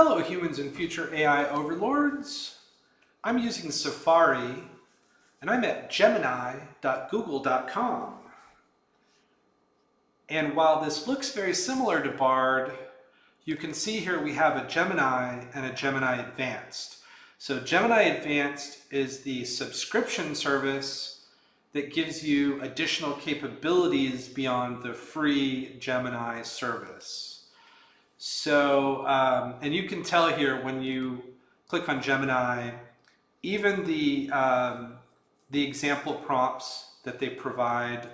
Hello humans and future AI overlords. I'm using Safari and I'm at gemini.google.com. And while this looks very similar to Bard, you can see here we have a Gemini and a Gemini Advanced. So Gemini Advanced is the subscription service that gives you additional capabilities beyond the free Gemini service. So, and you can tell here when you click on Gemini, even the example prompts that they provide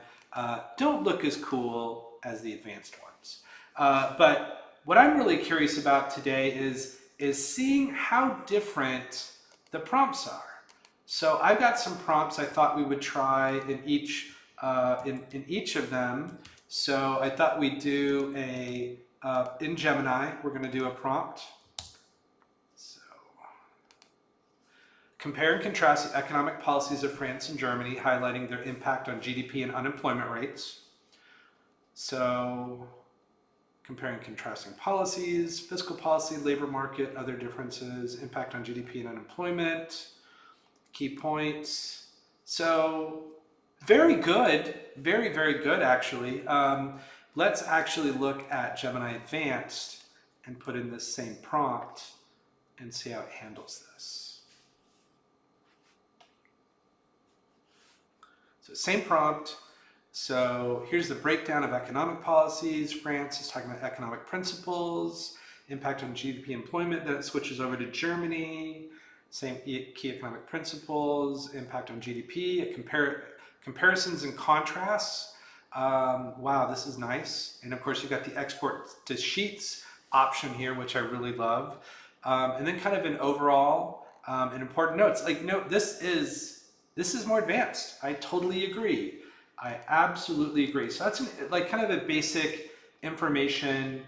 don't look as cool as the advanced ones. But what I'm really curious about today is seeing how different the prompts are. So I've got some prompts I thought we would try in each of them. So I thought we'd do in Gemini, we're going to do a prompt. So, compare and contrast the economic policies of France and Germany, highlighting their impact on GDP and unemployment rates. So, comparing and contrasting policies, fiscal policy, labor market, other differences, impact on GDP and unemployment, key points. So, very good, very, very good actually. Let's actually look at Gemini Advanced and put in this same prompt and see how it handles this. So same prompt. So here's the breakdown of economic policies. France is talking about economic principles, impact on GDP employment. Then it switches over to Germany. Same key economic principles, impact on GDP, comparisons and contrasts. Wow, this is nice. And of course you've got the export to sheets option here, which I really love. And then kind of an overall and important notes. Like, note, this is more advanced. I totally agree. I absolutely agree. So that's like kind of a basic information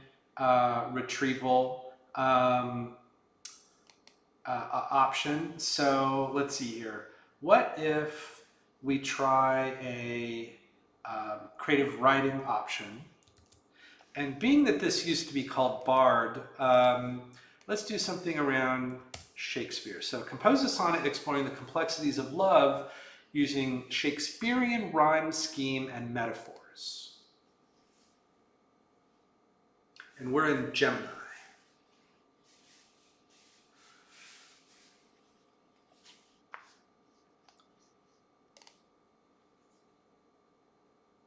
retrieval option. So let's see here. What if we try a creative writing option? And being that this used to be called Bard, let's do something around Shakespeare. So compose a sonnet exploring the complexities of love using Shakespearean rhyme, scheme, and metaphors. And we're in Gemini.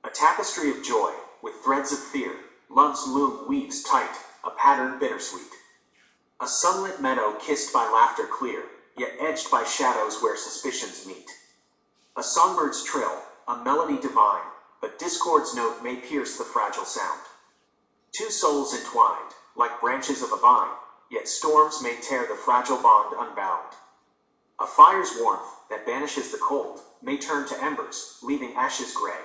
A tapestry of joy, with threads of fear, love's loom weaves tight, a pattern bittersweet. A sunlit meadow kissed by laughter clear, yet edged by shadows where suspicions meet. A songbird's trill, a melody divine, but discord's note may pierce the fragile sound. Two souls entwined, like branches of a vine, yet storms may tear the fragile bond unbound. A fire's warmth, that banishes the cold, may turn to embers, leaving ashes gray.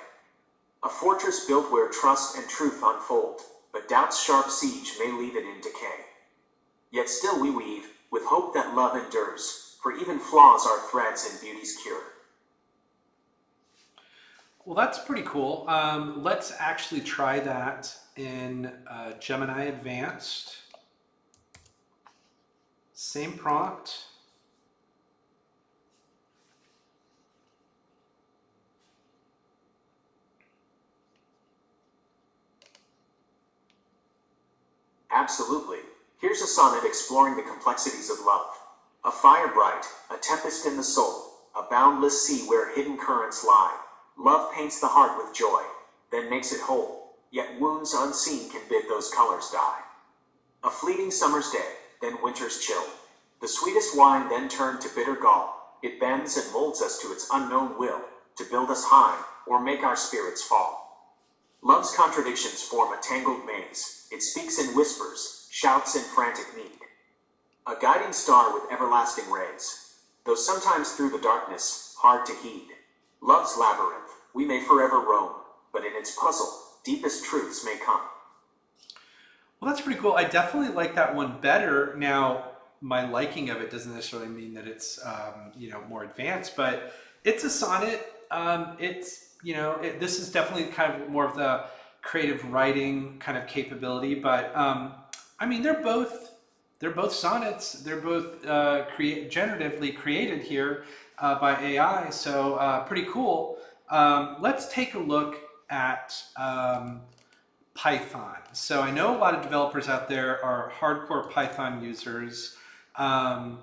A fortress built where trust and truth unfold, but doubt's sharp siege may leave it in decay. Yet still we weave, with hope that love endures, for even flaws are threads in beauty's cure. Well, that's pretty cool. Let's actually try that in Gemini Advanced. Same prompt. Absolutely. Here's a sonnet exploring the complexities of love. A fire bright, a tempest in the soul, a boundless sea where hidden currents lie. Love paints the heart with joy, then makes it whole, yet wounds unseen can bid those colors die. A fleeting summer's day, then winter's chill. The sweetest wine then turned to bitter gall. It bends and molds us to its unknown will, to build us high, or make our spirits fall. Love's contradictions form a tangled maze. It speaks in whispers, shouts in frantic need. A guiding star with everlasting rays, though sometimes through the darkness, hard to heed. Love's labyrinth, we may forever roam, but in its puzzle, deepest truths may come. Well, that's pretty cool. I definitely like that one better. Now, my liking of it doesn't necessarily mean that it's more advanced, but it's a sonnet. This is definitely kind of more of the creative writing kind of capability, but I mean, they're both they're both sonnets. They're both generatively created here by AI, so pretty cool. Let's take a look at Python. So I know a lot of developers out there are hardcore Python users. Um,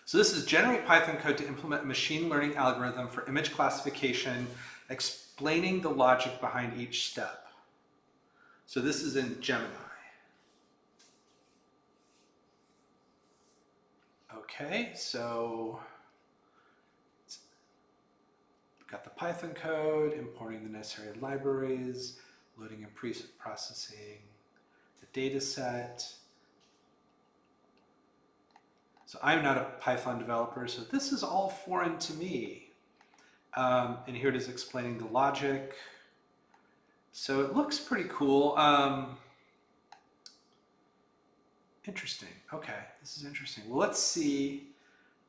so this is generate Python code to implement a machine learning algorithm for image classification, explaining the logic behind each step. So this is in Gemini. Okay, so got the Python code, importing the necessary libraries, loading and pre-processing the data set. So I'm not a Python developer, so this is all foreign to me. And here it is explaining the logic. So it looks pretty cool. Interesting. Okay, this is interesting. Well, let's see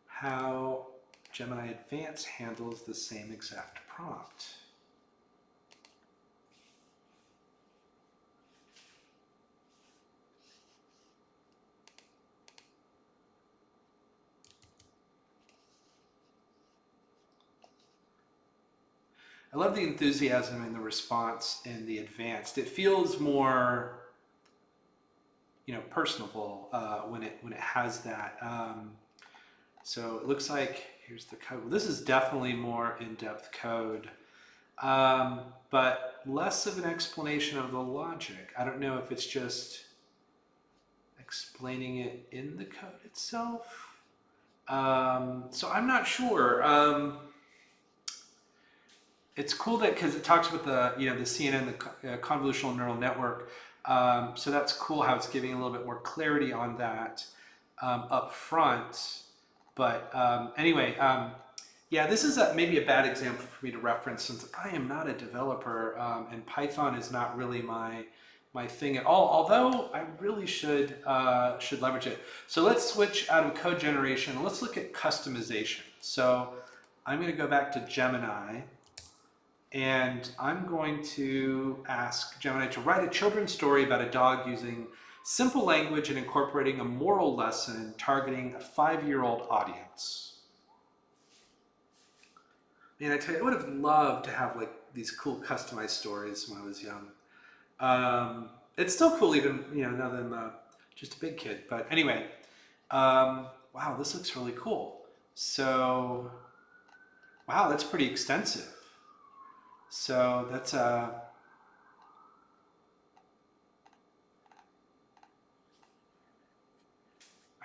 how Gemini Advanced handles the same exact prompt. I love the enthusiasm in the response in the advanced. It feels more, personable when it has that. So it looks like here's the code. Well, this is definitely more in-depth code, but less of an explanation of the logic. I don't know if it's just explaining it in the code itself. So I'm not sure. It's cool that because it talks about the the CNN, the convolutional neural network. So that's cool how it's giving a little bit more clarity on that up front. But anyway, yeah, this is maybe a bad example for me to reference since I am not a developer and Python is not really my thing at all. Although I really should leverage it. So let's switch out of code generation. Let's look at customization. So I'm going to go back to Gemini. And I'm going to ask Gemini to write a children's story about a dog using simple language and incorporating a moral lesson targeting a 5-year-old audience. Man, I tell you, I would have loved to have like these cool customized stories when I was young. It's still cool even, now that I'm just a big kid. But anyway, wow, this looks really cool. So, wow, that's pretty extensive. So that's I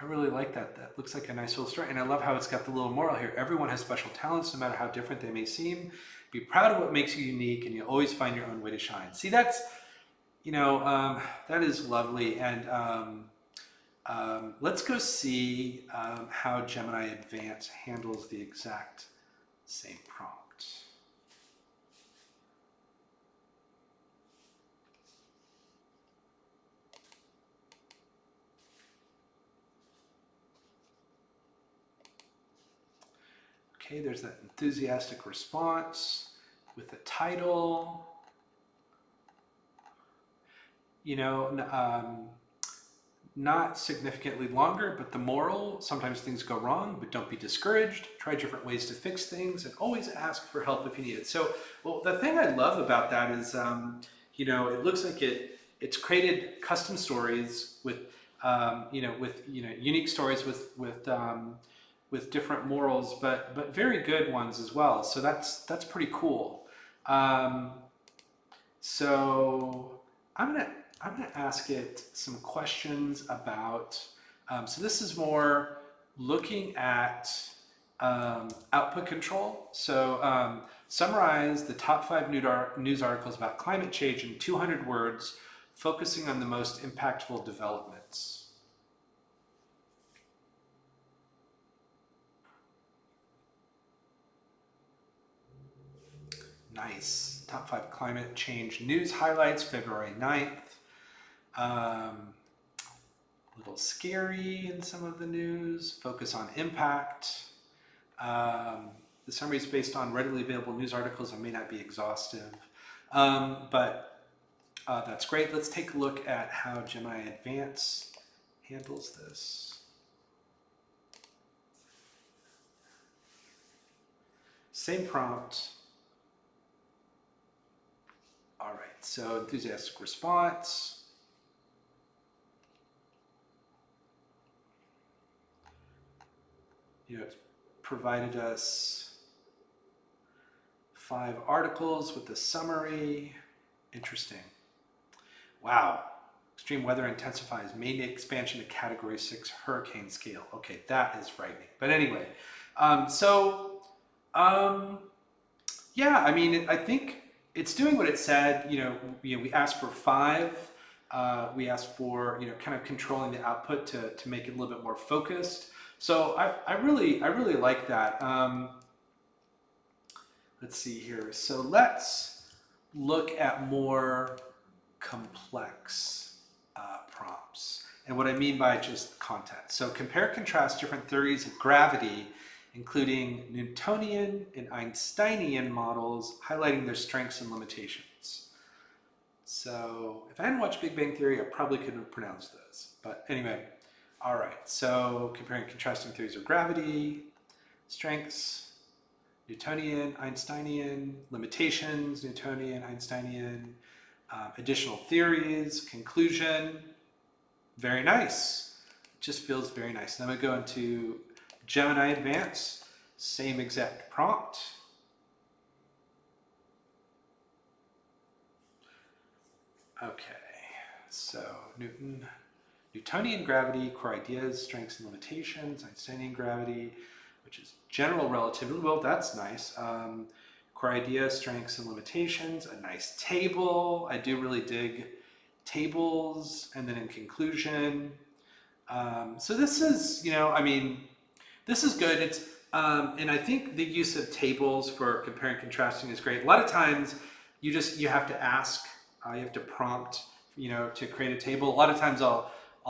really like that. That looks like a nice little story. And I love how it's got the little moral here. Everyone has special talents, no matter how different they may seem. Be proud of what makes you unique, and you'll always find your own way to shine. See, that's, that is lovely. And let's go see how Gemini Advanced handles the exact same prompt. Okay, there's that enthusiastic response with the title. Not significantly longer, but the moral, sometimes things go wrong, but don't be discouraged. Try different ways to fix things and always ask for help if you need it. So, well, the thing I love about that is, it looks like it's created custom stories with, unique stories with different morals, but very good ones as well. So that's pretty cool. So I'm gonna ask it some questions about. So this is more looking at output control. So summarize the top 5 news articles about climate change in 200 words, focusing on the most impactful developments. Nice. Top 5 climate change news highlights, February 9th. A little scary in some of the news. Focus on impact. The summary is based on readily available news articles and may not be exhaustive. But that's great. Let's take a look at how Gemini Advanced handles this. Same prompt. All right, so enthusiastic response. It's provided us 5 articles with a summary. Interesting. Wow. Extreme weather intensifies. Main expansion to Category 6 hurricane scale. Okay, that is frightening. But anyway, yeah, I mean, I think it's doing what it said. We asked for 5. We asked for, kind of controlling the output to make it a little bit more focused. So I really like that. Let's see here. So let's look at more complex prompts. And what I mean by just content. So compare and contrast different theories of gravity, including Newtonian and Einsteinian models, highlighting their strengths and limitations. So if I hadn't watched Big Bang Theory, I probably couldn't have pronounced those. But anyway, all right. So comparing and contrasting theories of gravity, strengths, Newtonian, Einsteinian, limitations, Newtonian, Einsteinian, additional theories, conclusion. Very nice. It just feels very nice. And I'm going to go into Gemini Advanced, same exact prompt. Okay, so Newtonian gravity, core ideas, strengths and limitations, Einsteinian gravity, which is general relativity. Well, that's nice. Core ideas, strengths and limitations, a nice table. I do really dig tables. And then in conclusion, so this is, this is good. It's and I think the use of tables for comparing and contrasting is great. A lot of times you have to ask, you have to prompt, to create a table. A lot of times I'll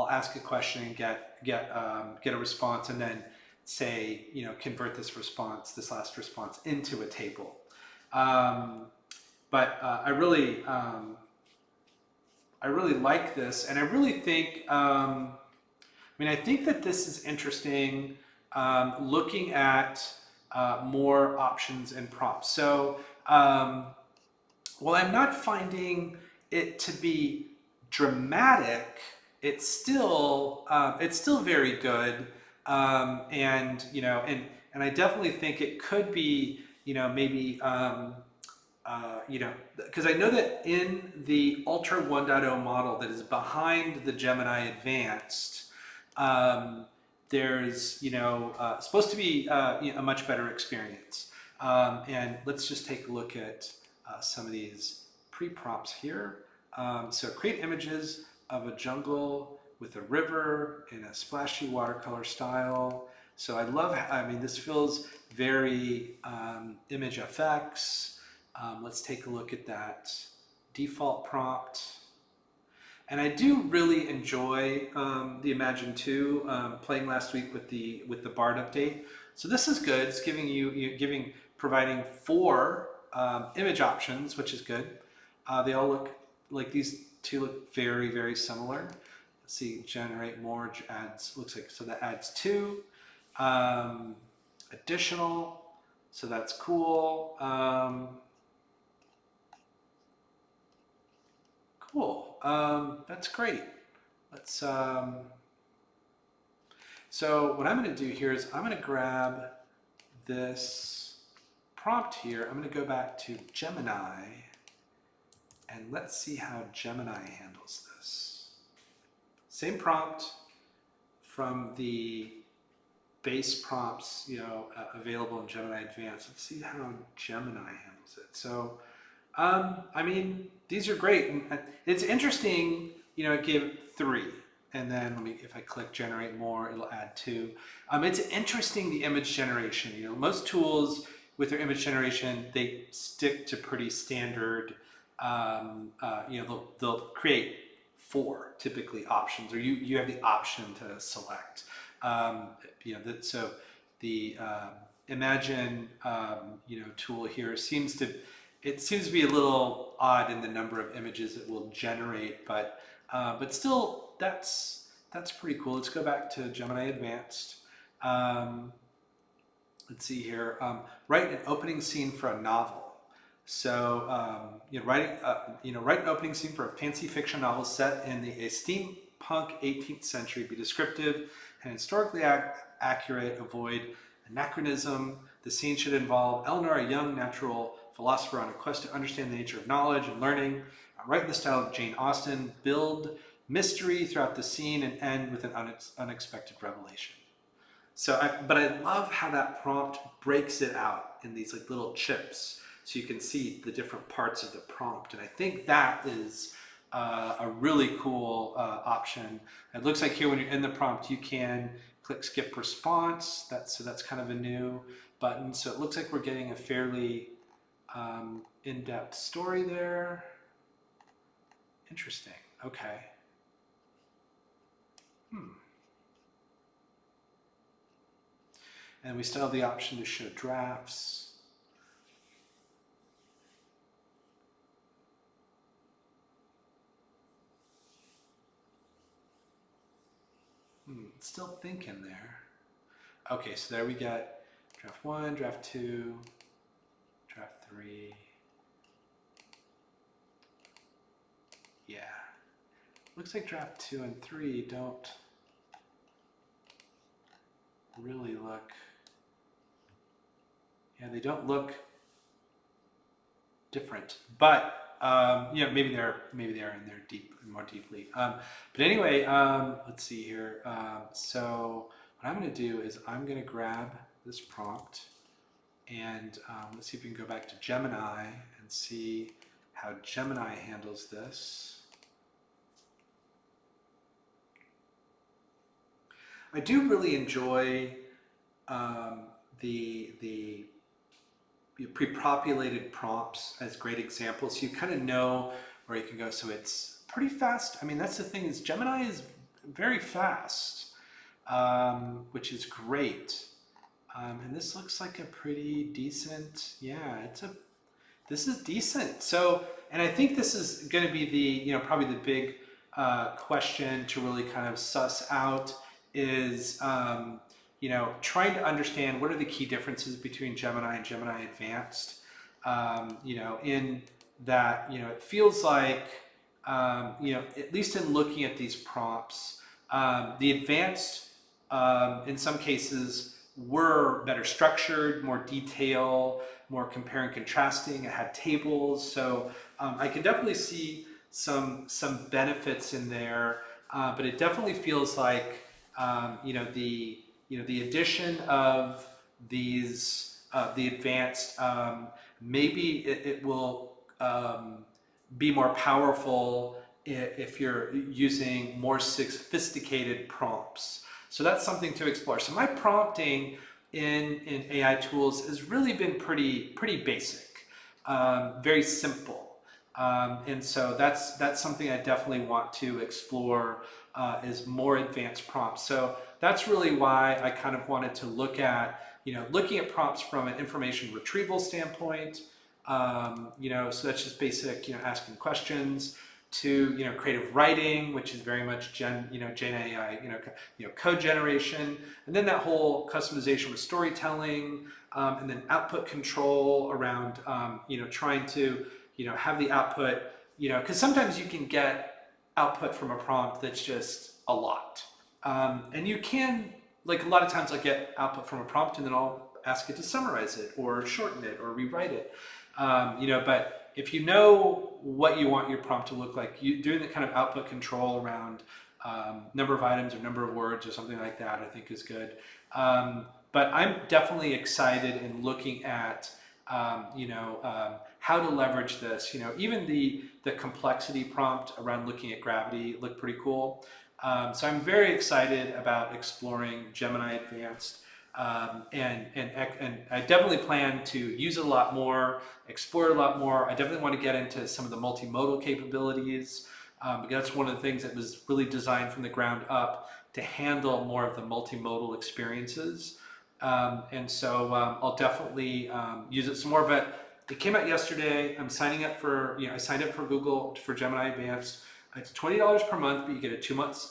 ask a question and get a response, and then say, convert this last response into a table. But I really like this, and I really think, I think that this is interesting, looking at more options and prompts. So, while I'm not finding it to be dramatic, it's still very good, and I definitely think it could be, maybe. Because I know that in the Ultra 1.0 model that is behind the Gemini Advanced, there's supposed to be a much better experience. And let's just take a look at some of these pre-prompts here. So create images of a jungle with a river in a splashy watercolor style. So I love, this feels very image effects. Let's take a look at that default prompt. And I do really enjoy the Imagine 2 playing last week with the Bard update. So this is good. It's providing 4 image options, which is good. They all look like, these 2 look very, very similar. Let's see, generate more adds, looks like, so that adds 2. Additional, so that's cool. Cool, that's great. Let's, so what I'm going to do here is I'm going to grab this prompt here. I'm going to go back to Gemini, and let's see how Gemini handles this. Same prompt from the base prompts, available in Gemini Advanced. Let's see how Gemini handles it. So, these are great. And it's interesting, it gave 3. And then if I click generate more, it'll add 2. It's interesting, the image generation. Most tools with their image generation, they stick to pretty standard, they'll create 4 typically options, or you have the option to select. So the Imagine, tool here seems to be a little odd in the number of images it will generate, but still, that's that's pretty cool. Let's go back to Gemini Advanced. Um, let's see here. Write an opening scene for a novel. So, write an opening scene for a fancy fiction novel set in a steampunk 18th century. Be descriptive and historically accurate. Avoid anachronism. The scene should involve Eleanor, a young natural philosopher on a quest to understand the nature of knowledge and learning. Write in the style of Jane Austen. Build mystery throughout the scene and end with an unexpected revelation. But I love how that prompt breaks it out in these like little chips, so you can see the different parts of the prompt. And I think that is a really cool option. It looks like here when you're in the prompt, you can click skip response. That's kind of a new button. So it looks like we're getting a fairly in-depth story there. Interesting. Okay. And we still have the option to show drafts. Still thinking there. Okay, so there we get draft 1, draft 2, draft 3. Yeah. Looks like draft 2 and 3 don't really look, yeah, they don't look different, but maybe they're in there more deeply. But anyway, let's see here. So what I'm going to do is I'm going to grab this prompt and let's see if we can go back to Gemini and see how Gemini handles this. I do really enjoy the pre-populated prompts as great examples. You kind of know where you can go. So it's pretty fast. I mean, that's the thing, is Gemini is very fast, which is great. And this looks like a pretty decent, yeah, this is decent. So, and I think this is going to be the, probably the big question to really kind of suss out is, trying to understand what are the key differences between Gemini and Gemini Advanced. In that, it feels like, at least in looking at these prompts, the Advanced, in some cases, were better structured, more detail, more compare and contrasting. It had tables, so I can definitely see some benefits in there, but it definitely feels like the addition of these the Advanced, maybe it will be more powerful if you're using more sophisticated prompts. So that's something to explore. So my prompting in AI tools has really been pretty basic, very simple. And so that's something I definitely want to explore, is more advanced prompts. So that's really why I kind of wanted to look at, looking at prompts from an information retrieval standpoint, so that's just basic, asking questions, to, creative writing, which is very much Gen AI, code generation, and then that whole customization with storytelling, and then output control around, trying to, have the output, because sometimes you can get output from a prompt that's just a lot. And you can, like a lot of times I get output from a prompt and then I'll ask it to summarize it or shorten it or rewrite it. But if you know what you want your prompt to look like, doing the kind of output control around number of items or number of words or something like that, I think is good. But I'm definitely excited in looking at, how to leverage this. Even the complexity prompt around looking at gravity looked pretty cool. So I'm very excited about exploring Gemini Advanced. And I definitely plan to use it a lot more, explore it a lot more. I definitely want to get into some of the multimodal capabilities, because that's one of the things that was really designed from the ground up to handle more of the multimodal experiences. And so I'll definitely use it some more. But it came out yesterday. I'm signing up for, I signed up for Google for Gemini Advanced. It's $20 per month, but you get a 2 months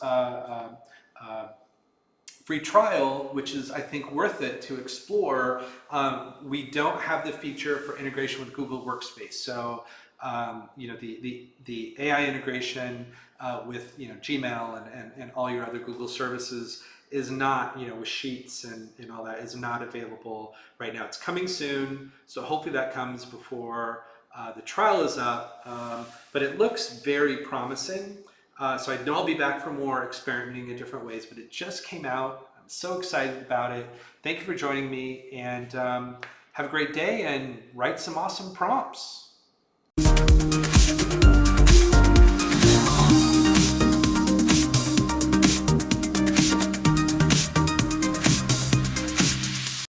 free trial, which is, I think, worth it to explore. We don't have the feature for integration with Google Workspace. So, the AI integration with, Gmail and all your other Google services is not, with Sheets and all that, is not available right now. It's coming soon, so hopefully that comes before the trial is up, but it looks very promising. So I know I'll be back for more experimenting in different ways, but it just came out. I'm so excited about it. Thank you for joining me, and have a great day and write some awesome prompts.